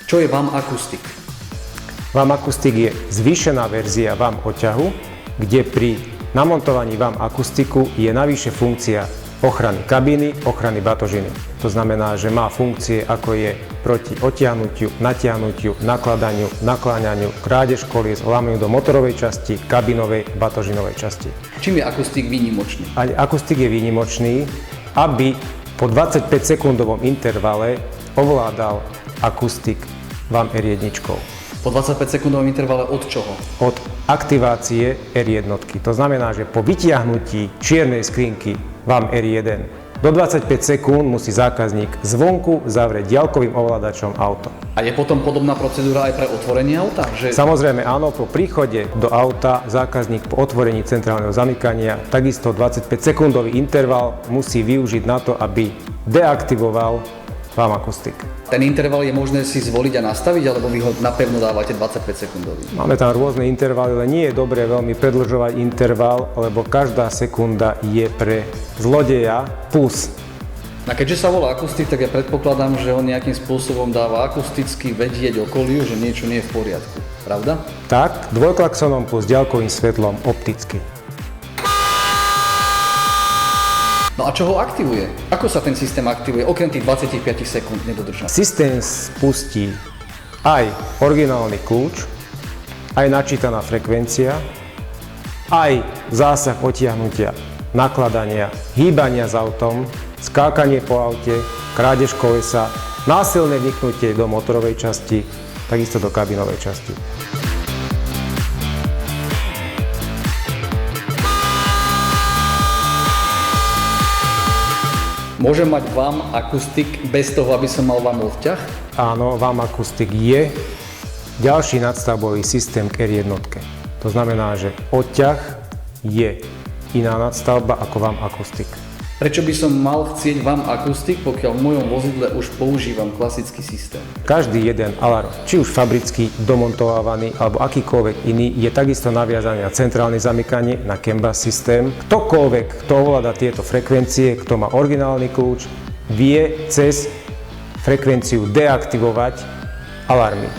Čo je VAM akustik? VAM akustik je zvýšená verzia VAM oťahu, kde pri namontovaní VAM akustiku je navyše funkcia ochrany kabíny, ochrany batožiny. To znamená, že má funkcie ako je proti odtiahnutiu, natiahnutiu, nakladaniu, nakláňaniu, krádež kolies, lámaniu do motorovej časti, kabinovej, batožinovej časti. Čím je akustik výnimočný? Akustik je výnimočný, aby po 25-sekundovom intervale ovládal akustik VAM R1. Po 25-sekundovom intervale od čoho? Od aktivácie R1. To znamená, že po vytiahnutí čiernej skrinky VAM R1 do 25 sekúnd musí zákazník zvonku zavrieť diaľkovým ovládačom auto. A je potom podobná procedúra aj pre otvorenie auta? Samozrejme áno, po príchode do auta zákazník po otvorení centrálneho zamykania takisto 25-sekundový interval musí využiť na to, aby deaktivoval VAM akustik. Ten interval je možné si zvoliť a nastaviť, alebo vy ho napevno dávate 25 sekundový? Máme tam rôzne intervaly, ale nie je dobré veľmi predĺžovať interval, lebo každá sekunda je pre zlodeja plus. A keďže sa volá akustik, tak ja predpokladám, že on nejakým spôsobom dáva akusticky vedieť okoliu, že niečo nie je v poriadku. Pravda? Tak, dvojklaksonom plus ďalkovým svetlom opticky. No a čo ho aktivuje? Ako sa ten systém aktivuje, okrem tých 25 sekúnd nedodržania? Systém spustí aj originálny kľúč, aj načítaná frekvencia, aj zásah odtiahnutia, nakladania, hýbania s autom, skákanie po aute, krádež kolesa, násilné vniknutie do motorovej časti, takisto do kabinovej časti. Môžem mať VAM akustik bez toho, aby som mal VAM odťah? Áno, VAM akustik je ďalší nadstavbový systém k R1. To znamená, že odťah je iná nadstavba ako VAM akustik. Prečo by som mal chcieť VAM akustik, pokiaľ v mojom vozidle už používam klasický systém? Každý jeden alarm, či už fabrický, domontovávaný alebo akýkoľvek iný, je takisto naviazaný na centrálne zamykanie, na CAN bus systém. Ktokoľvek, kto ovláda tieto frekvencie, kto má originálny kľúč, vie cez frekvenciu deaktivovať alarmy.